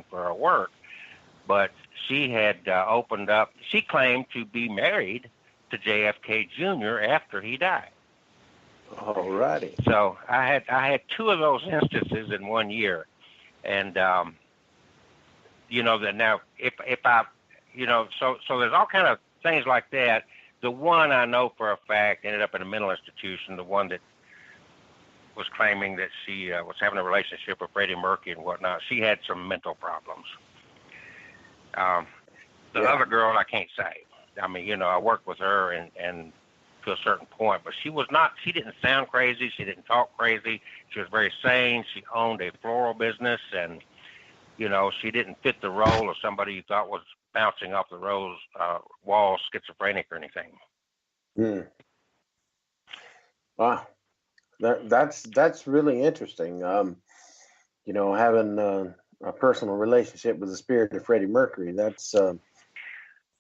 for her work. But she had opened up. She claimed to be married to JFK Jr. after he died. All righty. So I had two of those instances in 1 year, and that now if I, so there's all kind of things like that. The one I know for a fact ended up in a mental institution. The one that was claiming that she was having a relationship with Freddie Mercury and whatnot. She had some mental problems. The other girl, I can't say. I mean, I worked with her and to a certain point, but she didn't sound crazy. She didn't talk crazy. She was very sane. She owned a floral business, and, she didn't fit the role of somebody you thought was bouncing off the wall, schizophrenic or anything. Wow. That's really interesting. Having a personal relationship with the spirit of Freddie Mercury. That's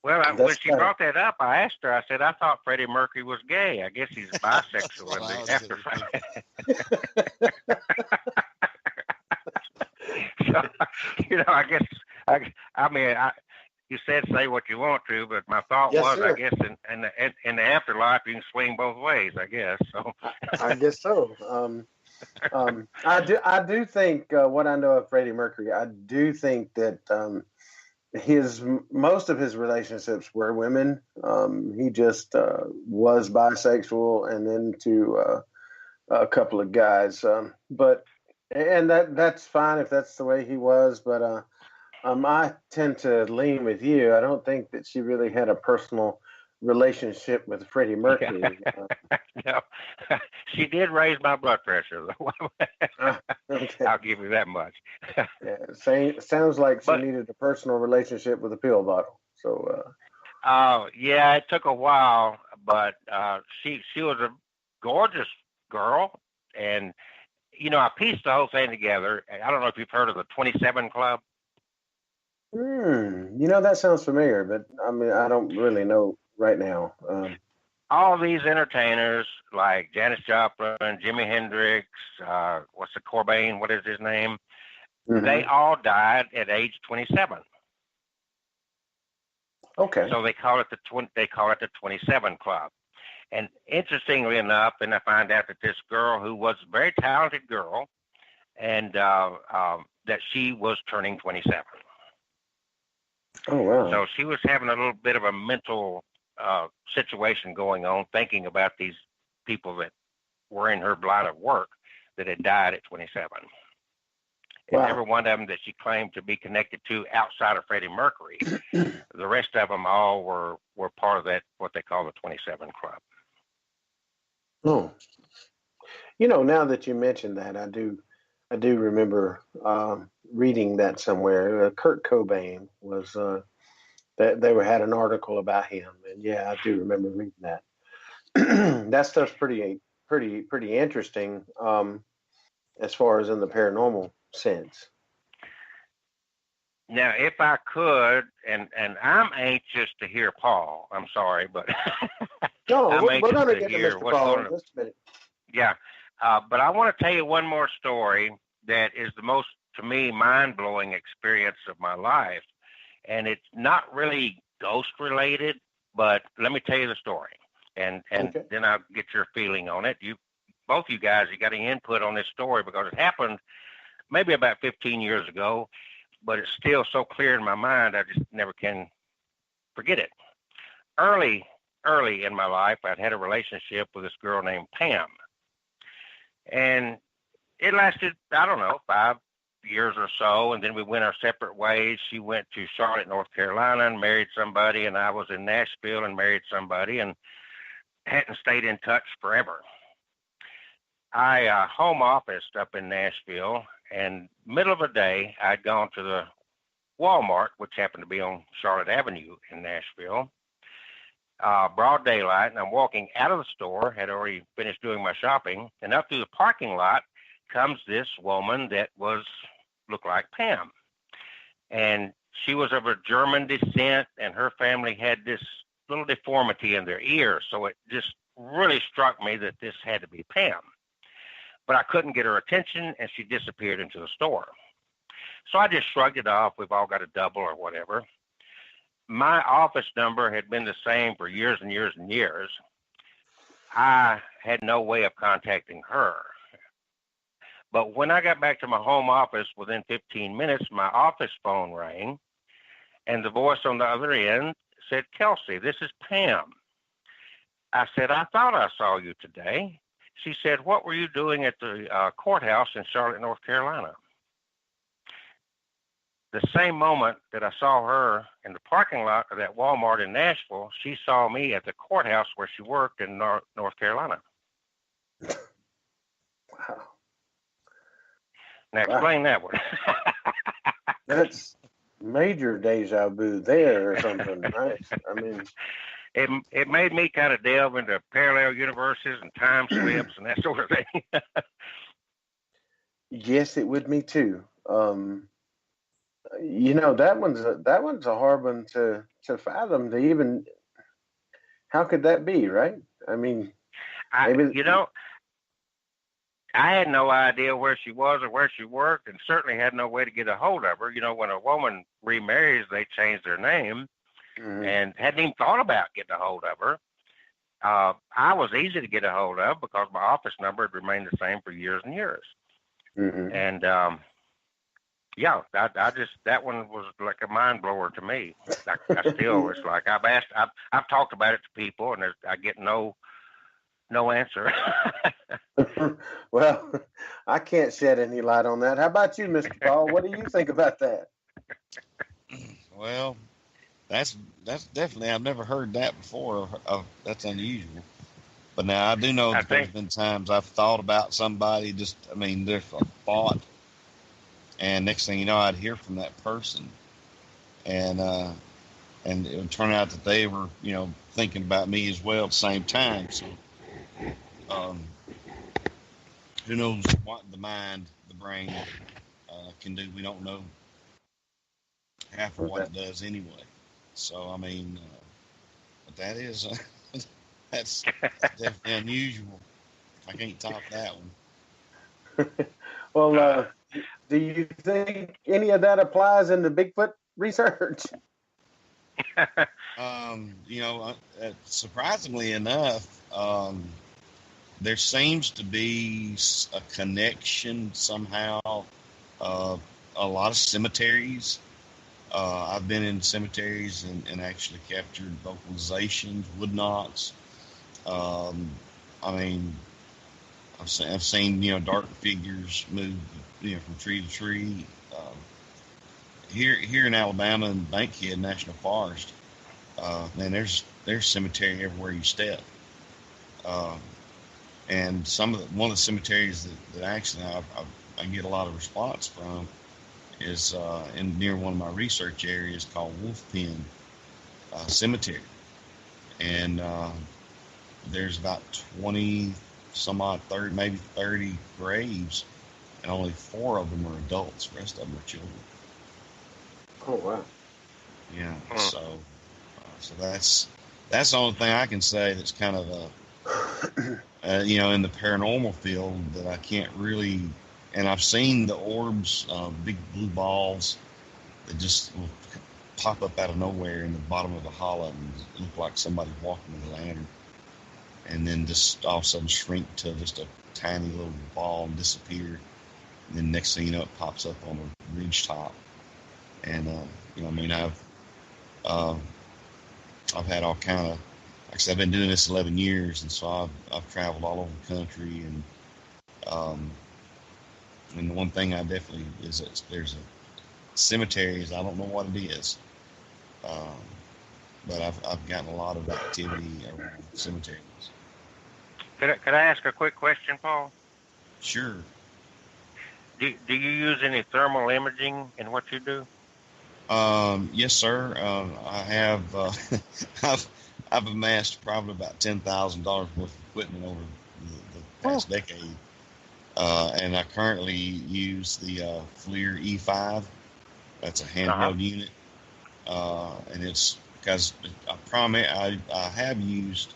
when she brought that up, I asked her. I said, "I thought Freddie Mercury was gay. I guess he's bisexual." So, I guess you said say what you want to, but my thought was, sir. I guess in the afterlife you can swing both ways. I guess so. I guess so. I do think what I know of Freddie Mercury. I do think that most of his relationships were women. He just was bisexual, and then to a couple of guys. And that's fine if that's the way he was. But I tend to lean with you. I don't think that she really had a personal relationship with Freddie Mercury. No, she did raise my blood pressure, though. Okay. I'll give you that much. Sounds like she needed a personal relationship with a pill bottle. So. Yeah, it took a while, but she was a gorgeous girl, and I pieced the whole thing together. I don't know if you've heard of the 27 Club. That sounds familiar, but I mean, I don't really know right now. All these entertainers like Janis Joplin, Jimi Hendrix, Cobain? What is his name? Mm-hmm. They all died at age 27. Okay. So they call it the 27 Club. And interestingly enough, and I find out that this girl, who was a very talented girl, and that she was turning 27. Oh, wow. So she was having a little bit of a mental situation going on, thinking about these people that were in her line of work that had died at 27. Wow. And every one of them that she claimed to be connected to outside of Freddie Mercury, the rest of them all were part of that, what they call the 27 Club. Oh. Now that you mentioned that, I do remember reading that somewhere. Kurt Cobain was that they had an article about him, and yeah, I do remember reading that. That stuff's pretty interesting as far as in the paranormal sense. Now, if I could, and I'm anxious to hear Paul. I'm sorry, but no, we're going to get to Mr. Paul in just a minute. Yeah, but I want to tell you one more story that is the most, to me, mind-blowing experience of my life. And it's not really ghost-related, but let me tell you the story. And okay. Then I'll get your feeling on it. Both you guys, you got any input on this story, because it happened maybe about 15 years ago, but it's still so clear in my mind, I just never can forget it. Early in my life, I'd had a relationship with this girl named Pam. And it lasted, 5 years or so, and then we went our separate ways. She went to Charlotte, North Carolina, and married somebody, and I was in Nashville and married somebody, and hadn't stayed in touch forever. I home officed up in Nashville, and middle of the day, I'd gone to the Walmart, which happened to be on Charlotte Avenue in Nashville, broad daylight, and I'm walking out of the store, had already finished doing my shopping, and up through the parking lot comes this woman that looked like Pam. And she was of a German descent, and her family had this little deformity in their ear, so it just really struck me that this had to be Pam. But I couldn't get her attention, and she disappeared into the store. So I just shrugged it off. We've all got a double or whatever. My office number had been the same for years and years and years. I had no way of contacting her. But when I got back to my home office within 15 minutes, my office phone rang, and the voice on the other end said, "Kelsey, this is Pam." I said, "I thought I saw you today." She said, "What were you doing at the courthouse in Charlotte, North Carolina?" The same moment that I saw her in the parking lot of that Walmart in Nashville, she saw me at the courthouse where she worked in North Carolina. Wow. Now explain that one. That's major deja vu there or something, right? I mean, it made me kind of delve into parallel universes and time slips and that sort of thing. yes, it would me too. That one's a hard one to fathom. To even, how could that be, right? I mean, maybe I had no idea where she was or where she worked, and certainly had no way to get a hold of her. When a woman remarries, they change their name, and hadn't even thought about getting a hold of her. I was easy to get a hold of because my office number had remained the same for years and years. And yeah, I just, that one was like a mind blower to me. I still, it's like I've talked about it to people, and I get no answer. Well, I can't shed any light on that. How about you, Mr. Paul? What do you think about that? Well, that's definitely, I've never heard that before. That's unusual. But now I do know that there's been times I've thought about somebody, there's a thought, and next thing you know, I'd hear from that person, and it would turn out that they were, thinking about me as well at the same time. So, who knows what the mind, the brain, can do? We don't know half of what it does anyway. So, but that is, that's definitely unusual. I can't top that one. Well, do you think any of that applies in the Bigfoot research? Surprisingly enough, there seems to be a connection somehow. A lot of cemeteries. I've been in cemeteries and actually captured vocalizations, wood knots. I've seen dark figures move from tree to tree. Here in Alabama in Bankhead National Forest, man, there's cemetery everywhere you step. And one of the cemeteries that actually I get a lot of response from is near one of my research areas called Wolf Pen Cemetery, and there's about 20 some odd 30, maybe 30 graves, and only 4 of them are adults. The rest of them are children. Oh wow! Yeah, so that's the only thing I can say that's kind of in the paranormal field that I can't really. And I've seen the orbs, big blue balls that just will pop up out of nowhere in the bottom of a hollow and look like somebody walking with a lantern, and then just all of a sudden shrink to just a tiny little ball and disappear. And then next thing you know, it pops up on a ridge top. And I've had all kind of, like I said, I've been doing this 11 years, and so I've traveled all over the country, and the one thing I definitely is that there's a cemeteries. I don't know what it is, but I've gotten a lot of activity around cemeteries. Could I ask a quick question, Paul? Sure. Do you use any thermal imaging in what you do? Yes, sir. I have. I've amassed probably about $10,000 worth of equipment over the past decade, and I currently use the FLIR E5. That's a handheld unit, and it's because I have used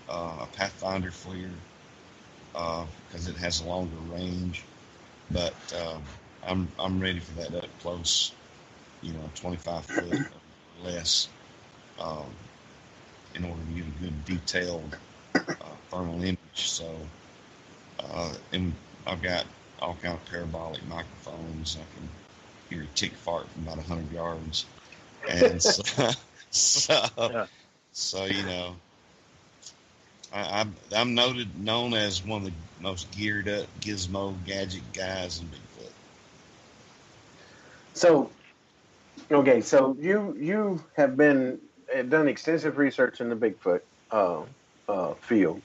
a Pathfinder FLIR because it has a longer range, but I'm ready for that up close, 25 foot or less, um, in order to get a good detailed thermal image. So, and I've got all kind of parabolic microphones. I can hear a tick fart from about 100 yards, and so, so I'm known as one of the most geared up gizmo gadget guys in Bigfoot. So, okay, so you have done extensive research in the Bigfoot field.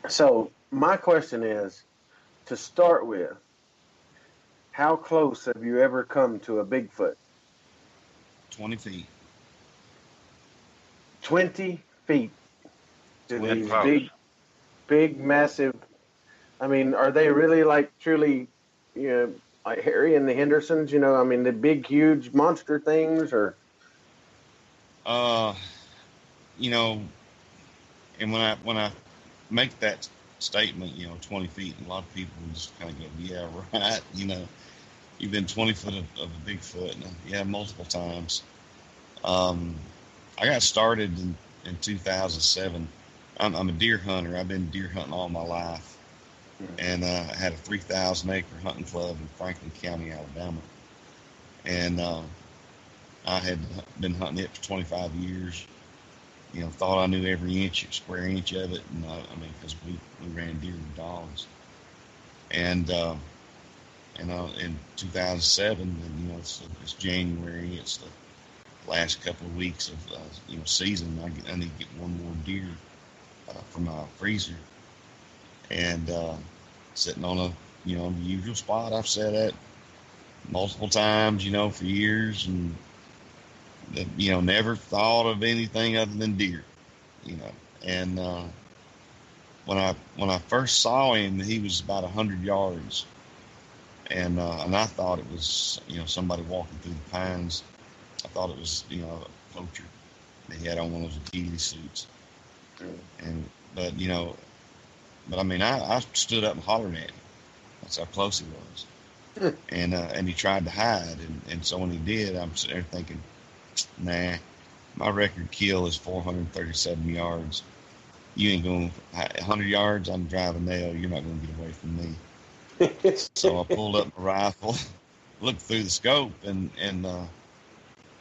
So my question is, to start with, how close have you ever come to a Bigfoot? 20 feet. 20 feet. To these close. big, massive. I mean, are they really like truly, like Harry and the Hendersons? I mean, the big, huge monster things, or? And when I make that statement, 20 feet, a lot of people just kind of go, yeah, right. You've been 20 foot of a Bigfoot, and yeah, multiple times. I got started in 2007. I'm a deer hunter. I've been deer hunting all my life, and I had a 3,000 acre hunting club in Franklin County, Alabama, and I had been hunting it for 25 years. Thought I knew every square inch of it, and because we ran deer with dogs, and in 2007, and it's January, it's the last couple of weeks of season. I need to get one more deer from my freezer, and sitting on the usual spot I've sat at multiple times, for years, and never thought of anything other than deer, and when I first saw him, he was about 100 yards, and I thought it was somebody walking through the pines. I thought it was a poacher. He had on one of those ghillie suits, but I stood up and hollered at him. That's how close he was, and he tried to hide, and so when he did, I'm sitting there thinking, nah, my record kill is 437 yards. You ain't going 100 yards. I'm driving nail. You're not going to get away from me. So I pulled up my rifle, looked through the scope, and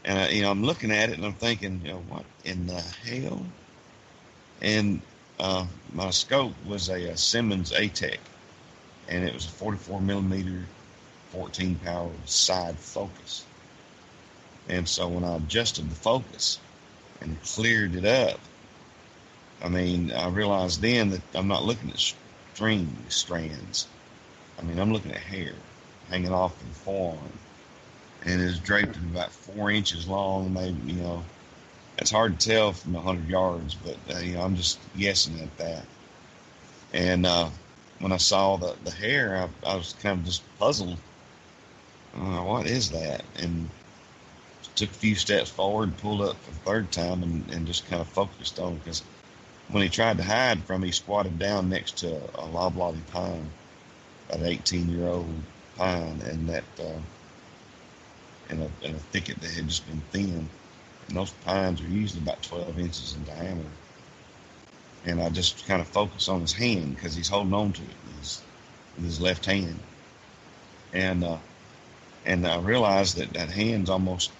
I'm looking at it and I'm thinking, what in the hell? And my scope was a Simmons A-Tech, and it was a 44 millimeter, 14 power side focus. And so when I adjusted the focus and cleared it up, I realized then that I'm not looking at strands. I'm looking at hair hanging off the forearm, and it's draped at about 4 inches long. Maybe, it's hard to tell from 100 yards, but I'm just guessing at that. And when I saw the hair, I was kind of just puzzled. What is that? And took a few steps forward, pulled up for the third time, and just kind of focused on it, because when he tried to hide from me, he squatted down next to a loblolly pine, about an 18-year-old pine, and that in a thicket that had just been thinned. And those pines are usually about 12 inches in diameter. And I just kind of focused on his hand, because he's holding on to it with his left hand. And I realized that hand's almost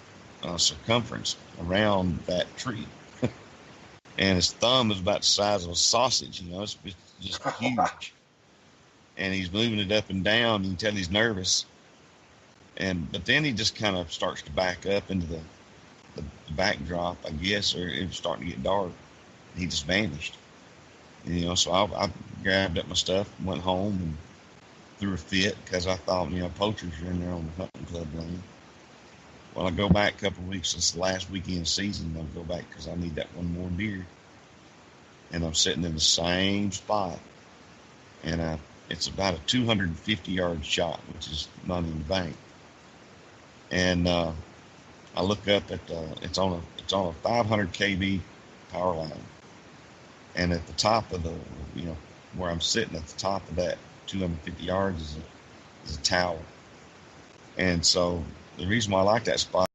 circumference around that tree. And his thumb is about the size of a sausage, it's just huge. And he's moving it up and down. You can tell he's nervous. But then he just kind of starts to back up into the backdrop, I guess, or it was starting to get dark. He just vanished. So I grabbed up my stuff, went home, and threw a fit, because I thought, poachers are in there on the hunting club land. Well, I go back a couple of weeks since the last weekend season. I'll go back because I need that one more deer. And I'm sitting in the same spot. And it's about a 250-yard shot, which is money in the bank. And I look up at it's on a 500 kV power line. And at the top of where I'm sitting, at the top of that 250 yards is a tower. And so the reason why I like that spot